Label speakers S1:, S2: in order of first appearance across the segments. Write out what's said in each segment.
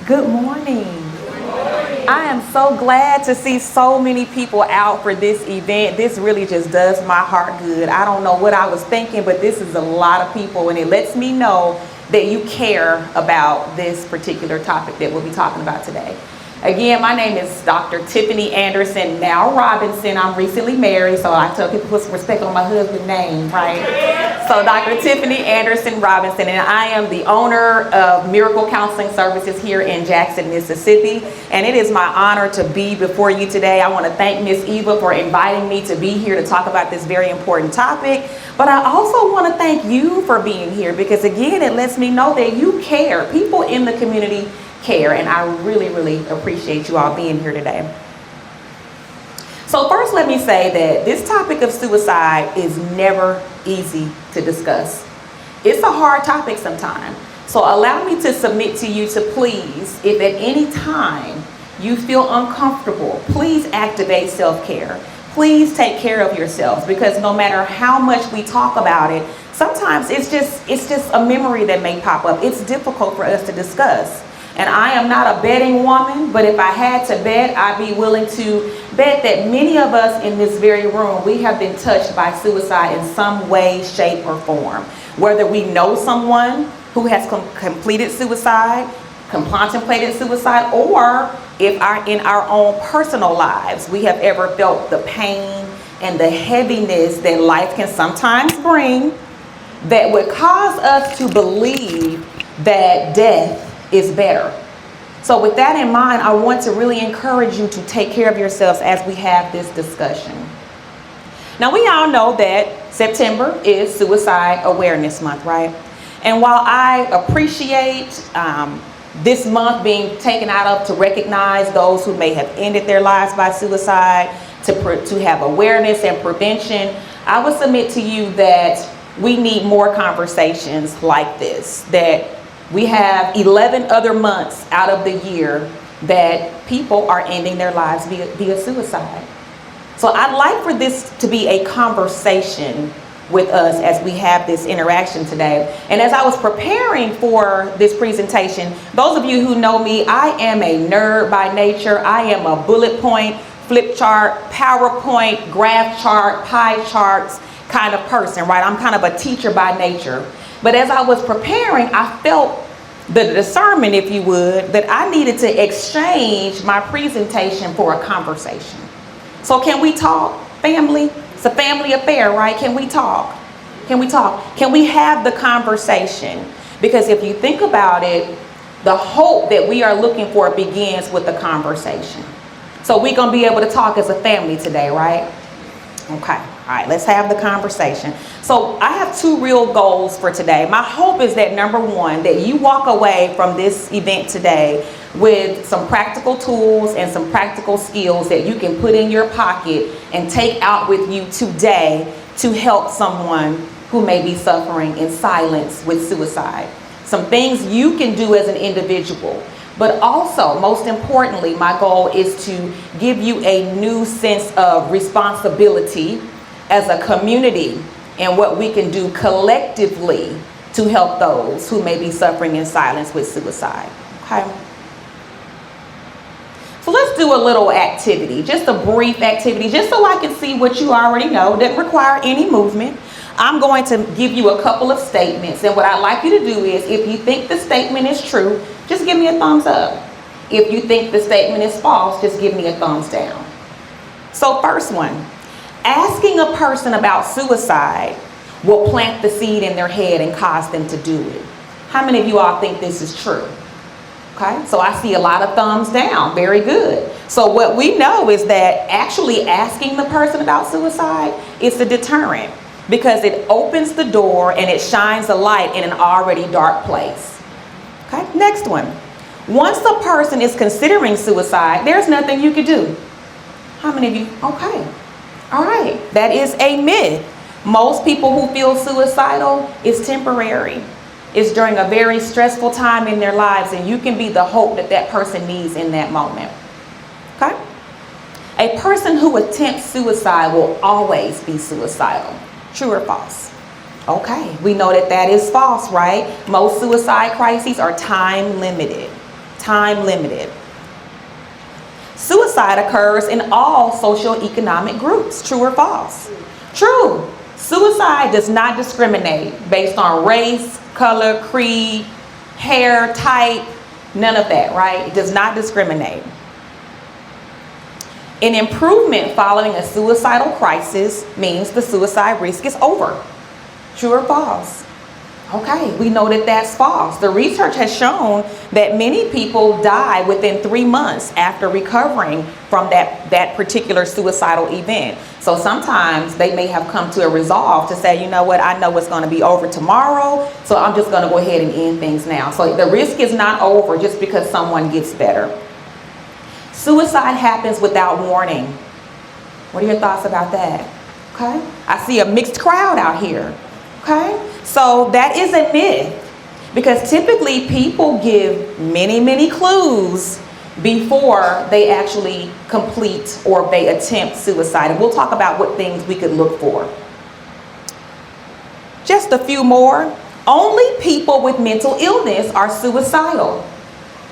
S1: Good morning. I am so glad to see so many people out for this event. This really just does my heart good. I don't know what I was thinking, but this is a lot of people, and it lets me know that you care about this particular topic that we'll be talking about today. Again, my name is Dr. Tiffany Anderson, now Robinson. I'm recently married, so I tell people to put some respect on my husband's name, right? So Dr. Tiffany Anderson Robinson, and I am the owner of Miracle Counseling Services here in Jackson, Mississippi. And it is my honor to be before you today. I want to thank Miss Eva for inviting me to be here to talk about this very important topic. But I also want to thank you for being here because, again, it lets me know that you care. People in the community care, and I really, really appreciate you all being here today. So first, let me say that this topic of suicide is never easy to discuss. It's a hard topic sometimes. So allow me to submit to you to please, if at any time you feel uncomfortable, please activate self-care. Please take care of yourselves, because no matter how much we talk about it, sometimes it's just a memory that may pop up. It's difficult for us to discuss. And I am not a betting woman, but if I had to bet, I'd be willing to bet that many of us in this very room, we have been touched by suicide in some way, shape, or form. Whether we know someone who has completed suicide, contemplated suicide, or if in our own personal lives, we have ever felt the pain and the heaviness that life can sometimes bring that would cause us to believe that death is better. So with that in mind, I want to really encourage you to take care of yourselves as we have this discussion. Now, we all know that September is Suicide Awareness Month, right? And while I appreciate this month being taken out of to recognize those who may have ended their lives by suicide, to have awareness and prevention, I would submit to you that we need more conversations like this, that we have 11 other months out of the year that people are ending their lives via suicide. So I'd like for this to be a conversation with us as we have this interaction today. And as I was preparing for this presentation, those of you who know me, I am a nerd by nature. I am a bullet point, flip chart, PowerPoint, graph chart, pie charts kind of person, right? I'm kind of a teacher by nature. But as I was preparing, I felt the discernment, if you would, that I needed to exchange my presentation for a conversation. So can we talk, family? It's a family affair, right? Can we talk? Can we talk? Can we have the conversation? Because if you think about it, the hope that we are looking for begins with the conversation. So we're going to be able to talk as a family today, right? Okay. All right, let's have the conversation. So I have two real goals for today. My hope is that, number one, that you walk away from this event today with some practical tools and some practical skills that you can put in your pocket and take out with you today to help someone who may be suffering in silence with suicide. Some things you can do as an individual. But also, most importantly, my goal is to give you a new sense of responsibility as a community and what we can do collectively to help those who may be suffering in silence with suicide. Okay? So let's do a little activity, just a brief activity, just so I can see what you already know. It doesn't require any movement. I'm going to give you a couple of statements, and what I'd like you to do is, if you think the statement is true, just give me a thumbs up. If you think the statement is false, just give me a thumbs down. So first one, asking a person about suicide will plant the seed in their head and cause them to do it. How many of you all think this is true? Okay, so I see a lot of thumbs down. Very good. So what we know is that actually asking the person about suicide is a deterrent, because it opens the door and it shines a light in an already dark place. Okay, next one. Once a person is considering suicide, there's nothing you can do. How many of you? Okay. All right. That is a myth. Most people who feel suicidal is temporary. It's during a very stressful time in their lives, and you can be the hope that that person needs in that moment. Okay? A person who attempts suicide will always be suicidal. True or false? Okay, we know that that is false, right? Most suicide crises are time limited. time limited. Suicide occurs in all socioeconomic groups. True or false? True. Suicide does not discriminate based on race, color, creed, hair type, none of that, right? It does not discriminate. An improvement following a suicidal crisis means the suicide risk is over. True or false? Okay, we know that that's false. The research has shown that many people die within 3 months after recovering from that particular suicidal event. So sometimes they may have come to a resolve to say, you know what, I know it's going to be over tomorrow, so I'm just going to go ahead and end things now. So the risk is not over just because someone gets better. Suicide happens without warning. What are your thoughts about that? Okay, I see a mixed crowd out here. Okay, so that is a myth, because typically people give many clues before they actually complete or they attempt suicide. And we'll talk about what things we could look for. Just a few more. Only people with mental illness are suicidal.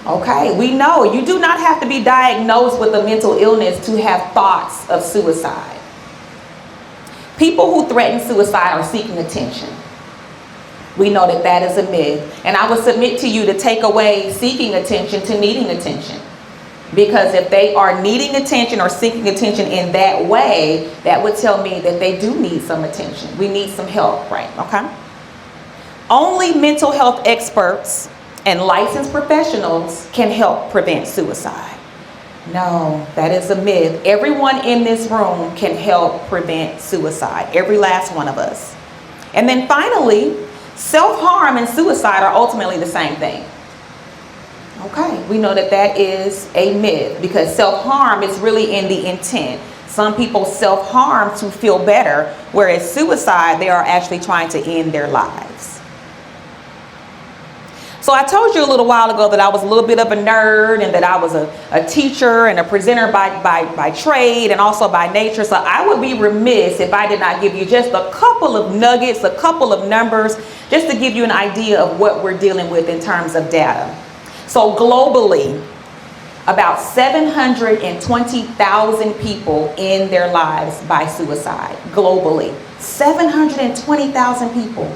S1: Okay, we know you do not have to be diagnosed with a mental illness to have thoughts of suicide. People who threaten suicide are seeking attention. We know that that is a myth. And I would submit to you to take away seeking attention to needing attention. Because if they are needing attention or seeking attention in that way, that would tell me that they do need some attention. We need some help, right? Okay? Only mental health experts and licensed professionals can help prevent suicide. No, that is a myth. Everyone in this room can help prevent suicide. Every last one of us. And then finally, self-harm and suicide are ultimately the same thing. Okay, we know that that is a myth, because self-harm is really in the intent. Some people self-harm to feel better, whereas suicide, they are actually trying to end their lives. So I told you a little while ago that I was a little bit of a nerd, and that I was a teacher and a presenter by trade and also by nature. So I would be remiss if I did not give you just a couple of nuggets, a couple of numbers, just to give you an idea of what we're dealing with in terms of data. So globally, about 720,000 people end their lives by suicide. Globally, 720,000 people.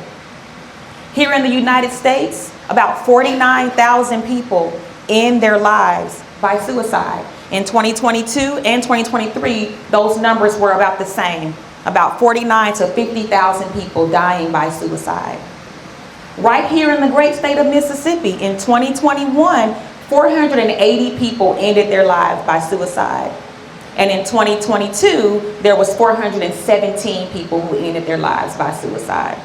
S1: Here in the United States, about 49,000 people end their lives by suicide. In 2022 and 2023, those numbers were about the same. About 49 to 50,000 people dying by suicide. Right here in the great state of Mississippi, in 2021, 480 people ended their lives by suicide. And in 2022, there was 417 people who ended their lives by suicide.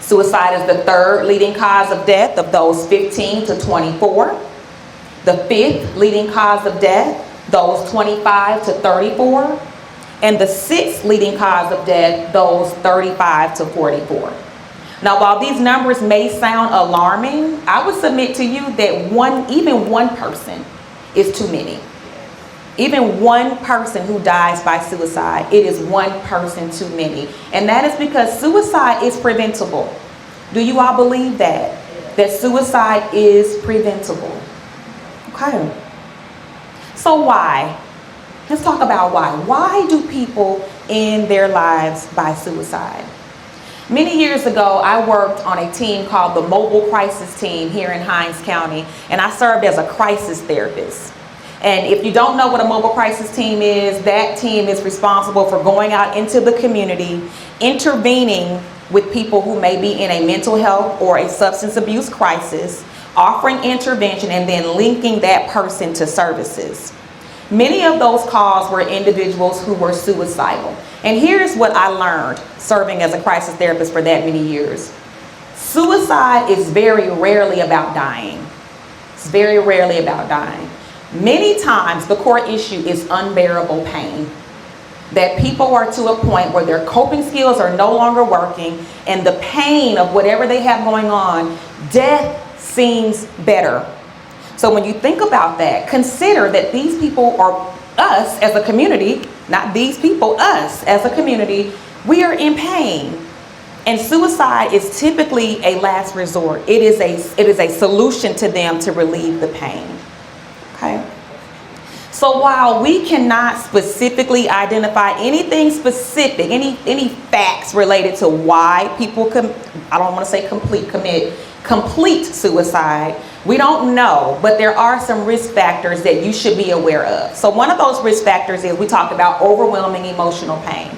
S1: Suicide is the third leading cause of death of those 15 to 24. The fifth leading cause of death, those 25 to 34. And the sixth leading cause of death, those 35 to 44. Now, while these numbers may sound alarming, I would submit to you that even one person is too many. Even one person who dies by suicide, it is one person too many. And that is because suicide is preventable. Do you all believe that? That suicide is preventable. Okay. So why? Let's talk about why. Why do people end their lives by suicide? Many years ago, I worked on a team called the Mobile Crisis Team here in Hinds County, and I served as a crisis therapist. And if you don't know what a mobile crisis team is, that team is responsible for going out into the community, intervening with people who may be in a mental health or a substance abuse crisis, offering intervention, and then linking that person to services. Many of those calls were individuals who were suicidal. And here's what I learned serving as a crisis therapist for that many years. Suicide is very rarely about dying. It's very rarely about dying. Many times the core issue is unbearable pain. That people are to a point where their coping skills are no longer working, and the pain of whatever they have going on, death seems better. So when you think about that, consider that these people are us as a community, not these people, us as a community, we are in pain. And suicide is typically a last resort. It is a solution to them to relieve the pain. Okay? So while we cannot specifically identify anything specific, any facts related to why people I don't want to say commit complete suicide, we don't know, but there are some risk factors that you should be aware of. So one of those risk factors is, we talked about overwhelming emotional pain.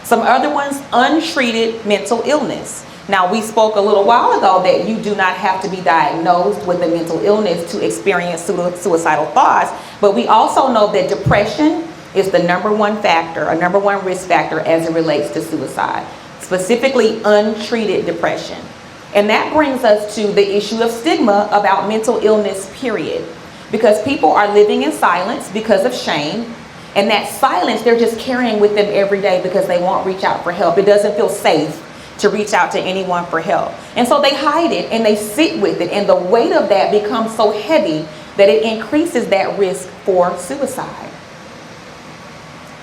S1: Some other ones, untreated mental illness. Now, we spoke a little while ago that you do not have to be diagnosed with a mental illness to experience suicidal thoughts, but we also know that depression is the number one factor, a number one risk factor as it relates to suicide, specifically untreated depression. And that brings us to the issue of stigma about mental illness, period. Because people are living in silence because of shame. And that silence, they're just carrying with them every day because they won't reach out for help. It doesn't feel safe to reach out to anyone for help. And so they hide it and they sit with it. And the weight of that becomes so heavy that it increases that risk for suicide.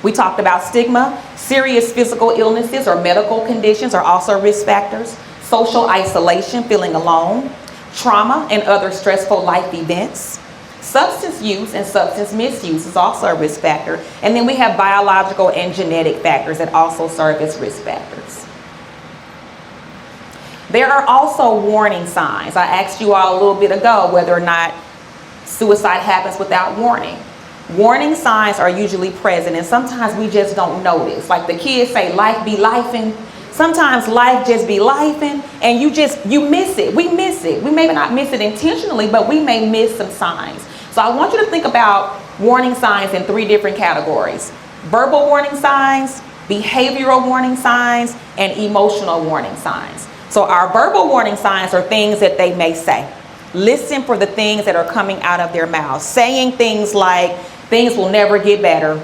S1: We talked about stigma. Serious physical illnesses or medical conditions are also risk factors. Social isolation, feeling alone. Trauma and other stressful life events. Substance use and substance misuse is also a risk factor. And then we have biological and genetic factors that also serve as risk factors. There are also warning signs. I asked you all a little bit ago whether or not suicide happens without warning. Warning signs are usually present, and sometimes we just don't notice. Like the kids say, life be lifing. Sometimes life just be lifing, and you miss it. We miss it. We may not miss it intentionally, but we may miss some signs. So I want you to think about warning signs in 3 different categories: verbal warning signs, behavioral warning signs, and emotional warning signs. So our verbal warning signs are things that they may say. Listen for the things that are coming out of their mouths, saying things like, things will never get better.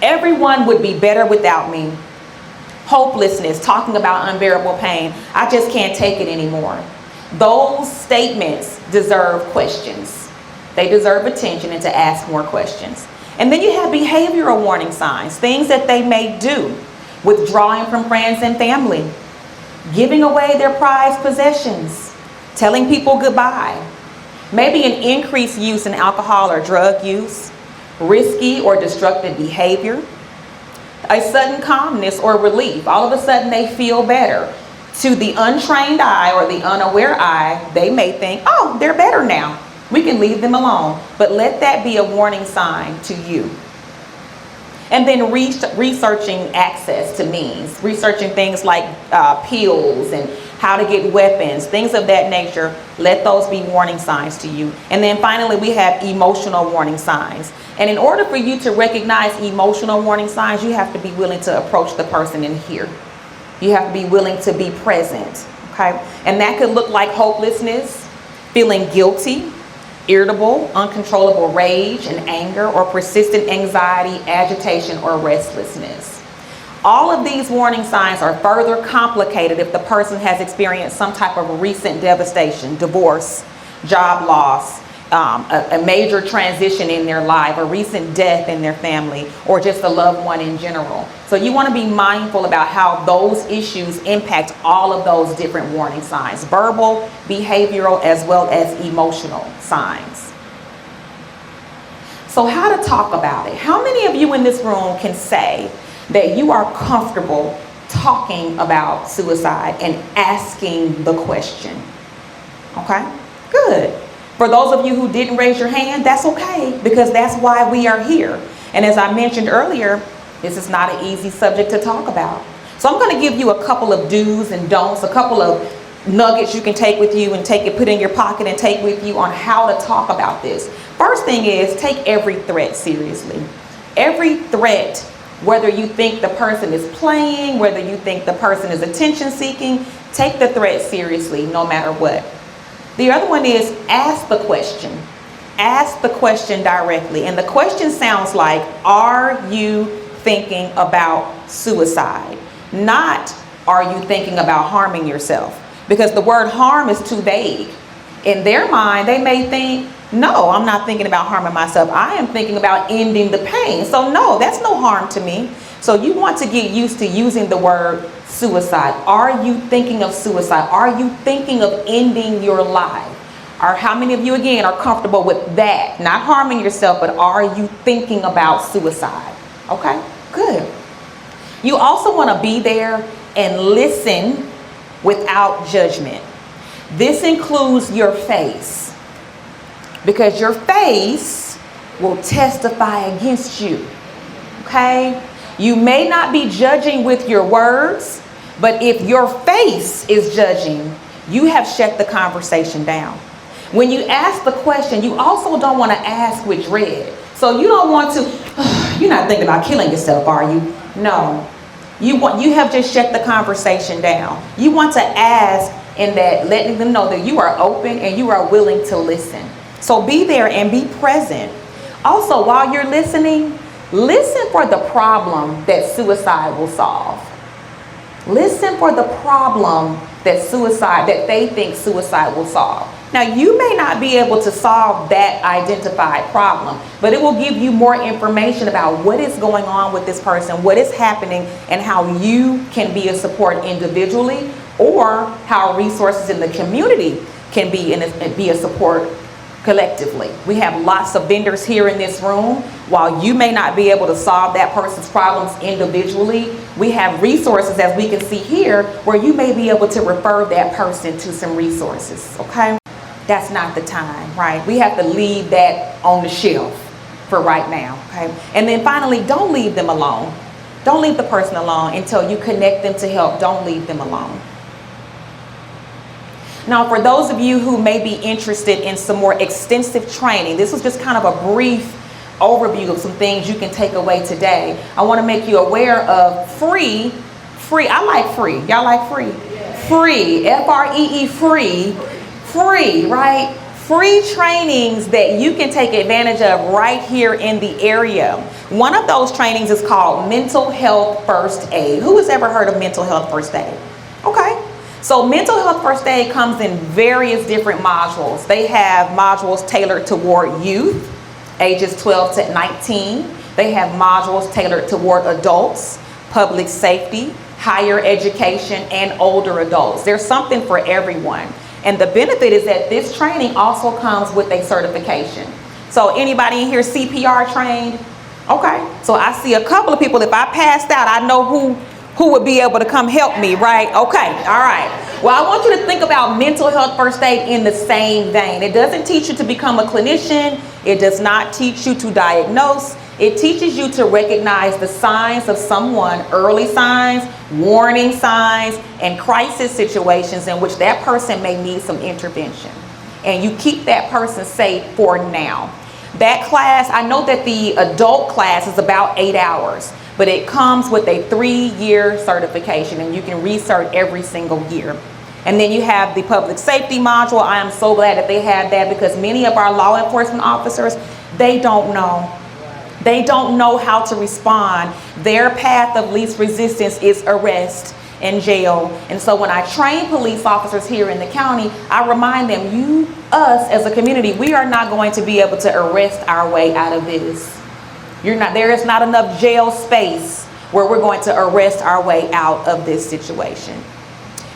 S1: Everyone would be better without me. Hopelessness, talking about unbearable pain. I just can't take it anymore. Those statements deserve questions. They deserve attention and to ask more questions. And then you have behavioral warning signs, things that they may do: withdrawing from friends and family, giving away their prized possessions, telling people goodbye, maybe an increased use in alcohol or drug use, risky or destructive behavior, a sudden calmness or relief. All of a sudden they feel better. To the untrained eye or the unaware eye, they may think, oh, they're better now. We can leave them alone. But let that be a warning sign to you. And then researching access to means, researching things like pills and how to get weapons, things of that nature. Let those be warning signs to you. And then finally, we have emotional warning signs. And in order for you to recognize emotional warning signs, you have to be willing to approach the person and hear. You have to be willing to be present, okay? And that could look like hopelessness, feeling guilty, irritable, uncontrollable rage and anger, or persistent anxiety, agitation, or restlessness. All of these warning signs are further complicated if the person has experienced some type of recent devastation, divorce, job loss, a major transition in their life, a recent death in their family, or just a loved one in general. So you want to be mindful about how those issues impact all of those different warning signs: verbal, behavioral, as well as emotional signs. So how to talk about it? How many of you in this room can say that you are comfortable talking about suicide and asking the question? Okay, good. For those of you who didn't raise your hand, that's okay, because that's why we are here. And as I mentioned earlier, this is not an easy subject to talk about. So I'm going to give you a couple of do's and don'ts, a couple of nuggets you can take with you and put in your pocket and take with you on how to talk about this. First thing is, take every threat seriously. Every threat, whether you think the person is playing, whether you think the person is attention seeking, take the threat seriously no matter what. The other one is, ask the question. Ask the question directly. And the question sounds like, are you thinking about suicide? Not, are you thinking about harming yourself? Because the word harm is too vague. In their mind, they may think, no, I'm not thinking about harming myself. I am thinking about ending the pain. So no, that's no harm to me. So you want to get used to using the word suicide. Are you thinking of suicide? Are you thinking of ending your life? Or how many of you, again, are comfortable with that? Not harming yourself, but are you thinking about suicide? Okay, good. You also want to be there and listen without judgment. This includes your face, because your face will testify against you. Okay? You may not be judging with your words, but if your face is judging, you have shut the conversation down. When you ask the question, you also don't want to ask with dread. So you don't want to, you're not thinking about killing yourself, are you? No. You have just shut the conversation down. You want to ask in that, letting them know that you are open and you are willing to listen. So be there and be present. Also, while you're listening, listen for the problem that suicide will solve. Listen for the problem that they think suicide will solve. Now, you may not be able to solve that identified problem, but it will give you more information about what is going on with this person, what is happening, and how you can be a support individually, or how resources in the community can be a support collectively. We have lots of vendors here in this room. While you may not be able to solve that person's problems individually, we have resources, as we can see here, where you may be able to refer that person to some resources, okay? That's not the time, right? We have to leave that on the shelf for right now, okay? And then finally, don't leave them alone. Don't leave the person alone until you connect them to help. Don't leave them alone. Now, for those of you who may be interested in some more extensive training, this was just kind of a brief overview of some things you can take away today. I want to make you aware of free, I like free. Y'all like free? Yeah. Free, F-R-E-E, free, right? Free trainings that you can take advantage of right here in the area. One of those trainings is called Mental Health First Aid. Who has ever heard of Mental Health First Aid? Okay. So Mental Health First Aid comes in various different modules. They have modules tailored toward youth, ages 12 to 19. They have modules tailored toward adults, public safety, higher education, and older adults. There's something for everyone. And the benefit is that this training also comes with a certification. So anybody in here CPR trained? Okay. So I see a couple of people. If I passed out, I know who would be able to come help me, right? Okay, all right. Well, I want you to think about mental health first aid in the same vein. It doesn't teach you to become a clinician. It does not teach you to diagnose. It teaches you to recognize the signs of someone, early signs, warning signs, and crisis situations in which that person may need some intervention. And you keep that person safe for now. That class, I know that the adult class is about 8 hours. But it comes with a 3-year certification, and you can recert every single year. And then you have the public safety module. I am so glad that they have that, because many of our law enforcement officers, they don't know. They don't know how to respond. Their path of least resistance is arrest and jail. And so when I train police officers here in the county, I remind them, us as a community, we are not going to be able to arrest our way out of this. There is not enough jail space where we're going to arrest our way out of this situation.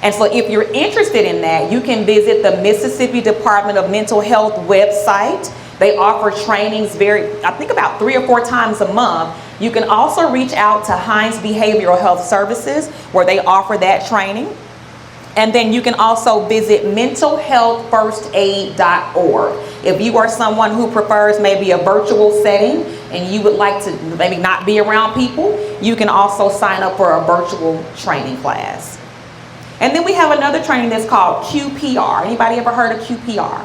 S1: And so if you're interested in that, you can visit the Mississippi Department of Mental Health website. They offer trainings I think about 3 or 4 times a month. You can also reach out to Hines Behavioral Health Services, where they offer that training. And then you can also visit mentalhealthfirstaid.org. If you are someone who prefers maybe a virtual setting and you would like to maybe not be around people, you can also sign up for a virtual training class. And then we have another training that's called QPR. Anybody ever heard of QPR?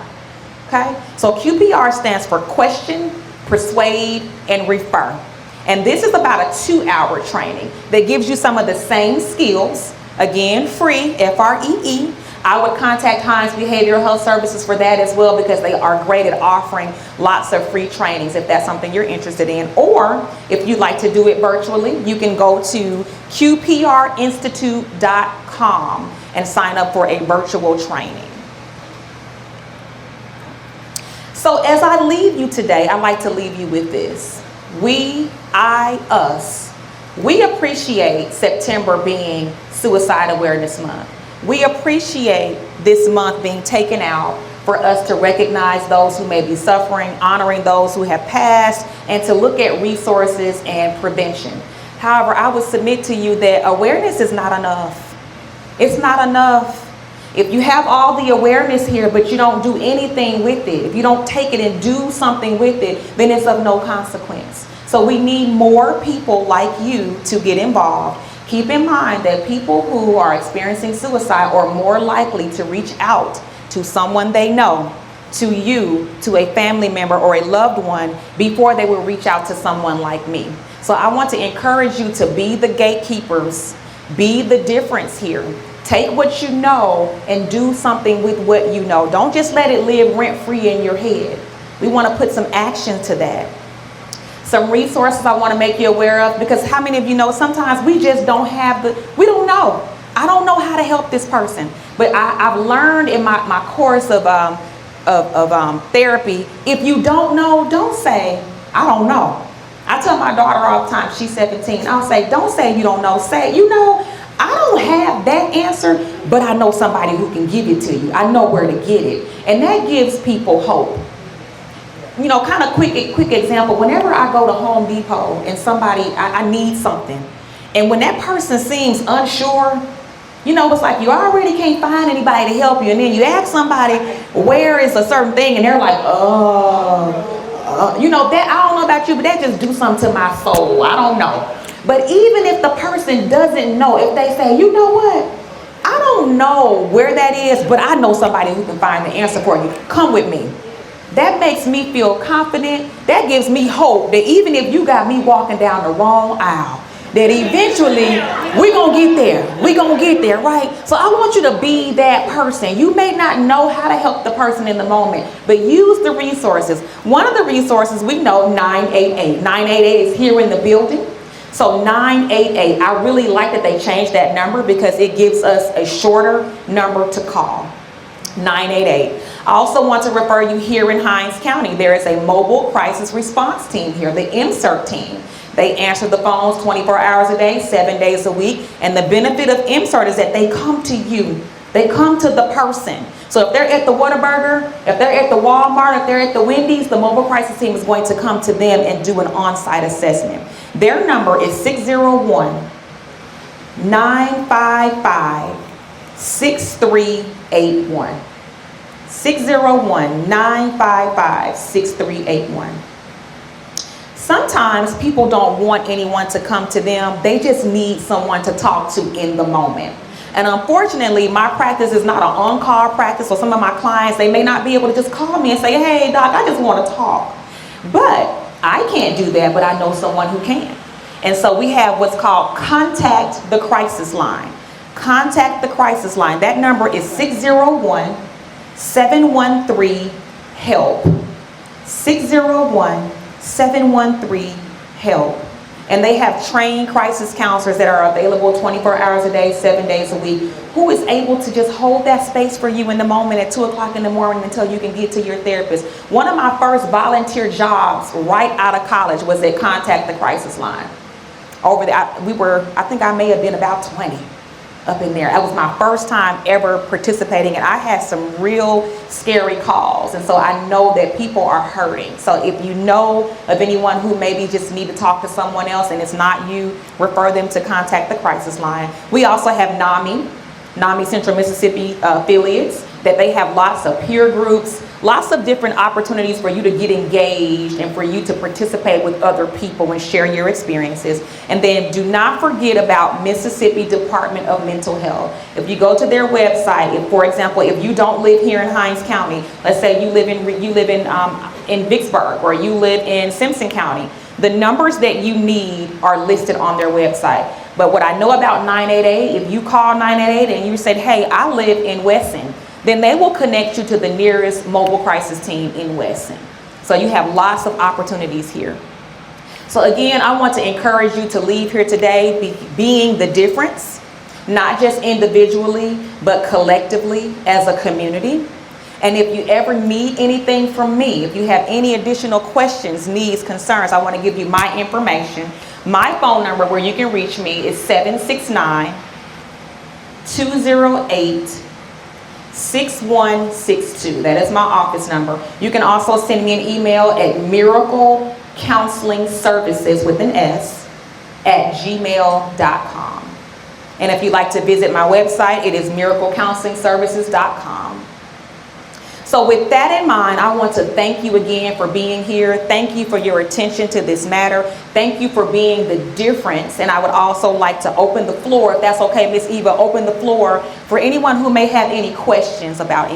S1: Okay, so QPR stands for Question, Persuade, and Refer. And this is about a 2-hour training that gives you some of the same skills. Again, free, F-R-E-E. I would contact Hines Behavioral Health Services for that as well, because they are great at offering lots of free trainings if that's something you're interested in. Or if you'd like to do it virtually, you can go to qprinstitute.com and sign up for a virtual training. So as I leave you today, I'd like to leave you with this. Us. We appreciate September being Suicide Awareness Month. We appreciate this month being taken out for us to recognize those who may be suffering, honoring those who have passed, and to look at resources and prevention. However, I would submit to you that awareness is not enough. It's not enough. If you have all the awareness here, but you don't do anything with it, if you don't take it and do something with it, then it's of no consequence. So we need more people like you to get involved. Keep in mind that people who are experiencing suicide are more likely to reach out to someone they know, to you, to a family member or a loved one before they will reach out to someone like me. So I want to encourage you to be the gatekeepers, be the difference here. Take what you know and do something with what you know. Don't just let it live rent-free in your head. We want to put some action to that. Some resources I want to make you aware of, because how many of you know sometimes we just don't have we don't know. I don't know how to help this person. But I've learned in my course of therapy, if you don't know, don't say, I don't know. I tell my daughter all the time, she's 17, I'll say, don't say you don't know. Say, you know, I don't have that answer, but I know somebody who can give it to you. I know where to get it. And that gives people hope. You know, kind of quick example, whenever I go to Home Depot and I need something, and when that person seems unsure, you know, it's like you already can't find anybody to help you, and then you ask somebody, where is a certain thing, and they're like, you know, that, I don't know about you, but that just do something to my soul. I don't know. But even if the person doesn't know, if they say, you know what, I don't know where that is, but I know somebody who can find the answer for you. Come with me. That makes me feel confident. That gives me hope that even if you got me walking down the wrong aisle, that eventually we're going to get there. We're going to get there, right? So I want you to be that person. You may not know how to help the person in the moment, but use the resources. One of the resources we know, 988. 988 is here in the building. So 988, I really like that they changed that number because it gives us a shorter number to call. 988. I also want to refer you here in Hinds County. There is a mobile crisis response team here, the MCERT team. They answer the phones 24 hours a day, 7 days a week. And the benefit of MCERT is that they come to you. They come to the person. So if they're at the Whataburger, if they're at the Walmart, if they're at the Wendy's, the mobile crisis team is going to come to them and do an on-site assessment. Their number is 601-955-6381. 601-955-6381. Sometimes people don't want anyone to come to them. They just need someone to talk to in the moment. And unfortunately, my practice is not an on-call practice. So some of my clients, they may not be able to just call me and say, hey, doc, I just want to talk. But I can't do that, but I know someone who can. And so we have what's called Contact the Crisis Line. Contact the Crisis Line. That number is 601-713-HELP. 601-713-HELP. And they have trained crisis counselors that are available 24 hours a day, 7 days a week, who is able to just hold that space for you in the moment at 2 o'clock in the morning until you can get to your therapist. One of my first volunteer jobs right out of college was at Contact the Crisis Line. Over there, I think I may have been about 20 up in there. That was my first time ever participating, and I had some real scary calls, and so I know that people are hurting. So if you know of anyone who maybe just need to talk to someone else and it's not you, refer them to Contact the Crisis Line. We also have NAMI Central Mississippi affiliates, that they have lots of peer groups, lots of different opportunities for you to get engaged and for you to participate with other people and share your experiences. And then do not forget about Mississippi Department of Mental Health. If you go to their website, if, for example, if you don't live here in Hinds County, let's say you live in Vicksburg or you live in Simpson County, the numbers that you need are listed on their website. But what I know about 988, if you call 988 and you said, hey, I live in Wesson, then they will connect you to the nearest mobile crisis team in Wesson. So you have lots of opportunities here. So again, I want to encourage you to leave here today being the difference, not just individually, but collectively as a community. And if you ever need anything from me, if you have any additional questions, needs, concerns, I want to give you my information. My phone number where you can reach me is 769-208-6162. That is my office number. You can also send me an email at Miracle Counseling Services with an S @gmail.com. And if you'd like to visit my website, it is miraclecounselingservices.com. So with that in mind, I want to thank you again for being here. Thank you for your attention to this matter. Thank you for being the difference. And I would also like to open the floor, if that's okay, Miss Eva, open the floor for anyone who may have any questions about